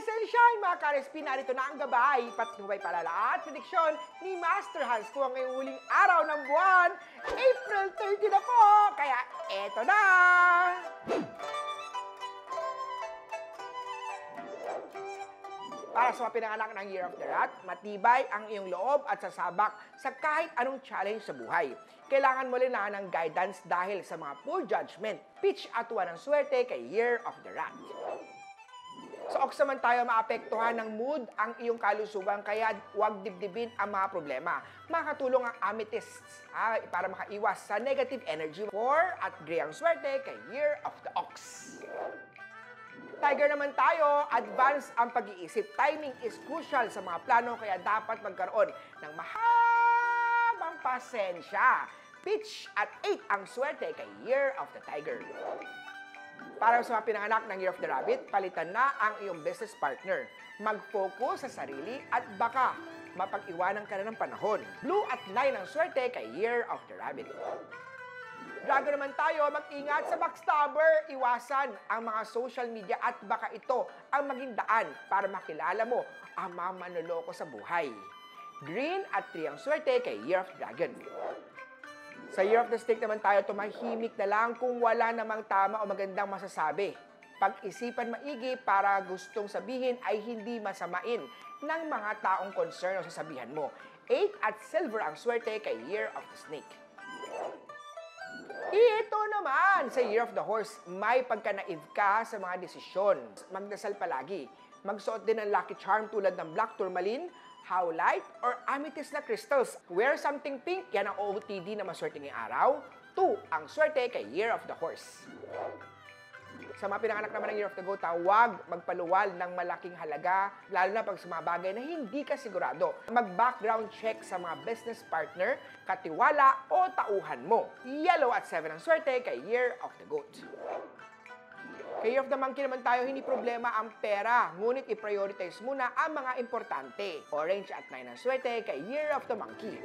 Rise and shine mga ka-RSP, narito na ang gabay, patnubay palala at prediksyon ni Master Hans kung ang ngayong huling araw ng buwan, April 30 na po! Kaya eto na! Para sa mga pinanganak ng Year of the Rat, matibay ang iyong loob at sasabak sa kahit anong challenge sa buhay. Kailangan mo rin ng guidance dahil sa mga poor judgment. Pitch at ng swerte kay Year of the Rat. Sa Ox naman tayo maapektuhan ng mood ang iyong kalusugan kaya huwag dibdibin ang mga problema. Makatulong ang amethysts para makaiwas sa negative energy. 4 at gray ang swerte kay Year of the Ox. Tiger naman tayo, advance ang pag-iisip. Timing is crucial sa mga plano kaya dapat magkaroon ng mahabang pasensya. Pitch at 8 ang swerte kay Year of the Tiger. Para sa mga pinanganak ng Year of the Rabbit, palitan na ang iyong business partner. Mag-focus sa sarili at baka mapag-iwanan ka na ng panahon. Blue at 9 ang swerte kay Year of the Rabbit. Dragon naman tayo, mag-ingat sa backstabber. Iwasan ang mga social media at baka ito ang maging daan para makilala mo ang mga manloloko sa buhay. Green at 3 ang swerte kay Year of the Dragon. Sa Year of the Snake naman tayo, tumahimik na lang kung wala namang tama o magandang masasabi. Pag-isipan maigi para gustong sabihin ay hindi masamain ng mga taong concern o sasabihan mo. 8 at silver ang swerte kay Year of the Snake. Ito naman, sa Year of the Horse, may pagka-naive ka sa mga desisyon. Magdasal palagi. Magsuot din ng lucky charm tulad ng black tourmaline, howlite, or amethyst na crystals. Wear something pink, yan ang OOTD na maswerte ngayong araw. 2 ang swerte kay Year of the Horse. Sa mga pinanganak naman ng Year of the Goat, huwag magpaluwal ng malaking halaga, lalo na pag sa mga bagay na hindi ka sigurado. Mag-background check sa mga business partner, katiwala o tauhan mo. Yellow at 7 ang swerte kay Year of the Goat. Kay Year of the Monkey naman tayo, hindi problema ang pera, ngunit i-prioritize muna ang mga importante. Orange at 9 ang swerte kay Year of the Monkey.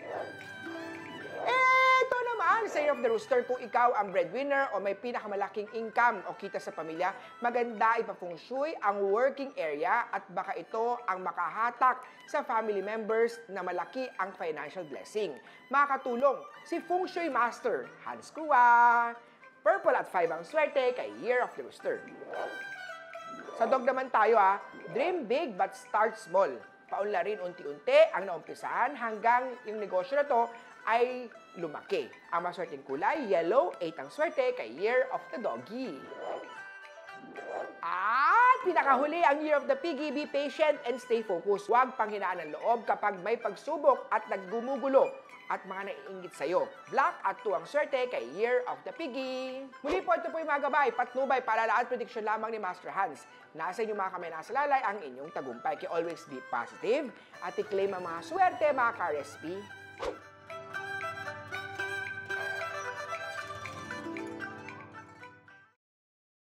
Ito naman, sa Year of the Rooster, kung ikaw ang breadwinner o may pinakamalaking income o kita sa pamilya, maganda ipafeng shui ang working area at baka ito ang makahatak sa family members na malaki ang financial blessing. Makakatulong si Feng Shui Master Hans Kua. Purple at 5 ang swerte kay Year of the Rooster. Sa dog naman tayo dream big but start small. Paunlarin unti-unti ang naumpisahan hanggang yung negosyo na to ay lumaki. Ang maswerteng kulay, yellow, 8 ang swerte kay Year of the Doggy. At pinakahuli ang Year of the Piggy, be patient and stay focused. Huwag panghinaan ng loob kapag may pagsubok at naggumugulo at mga naiinggit sa'yo. Black at 2 ang swerte kay Year of the Piggy. Muli po, ito po yung mga gabay, patnubay, paalala at prediksyon lamang ni Master Hans. Nasa inyong mga kamay nasa lalay ang inyong tagumpay. Kaya always be positive at i-claim ang mga swerte mga ka-RSP.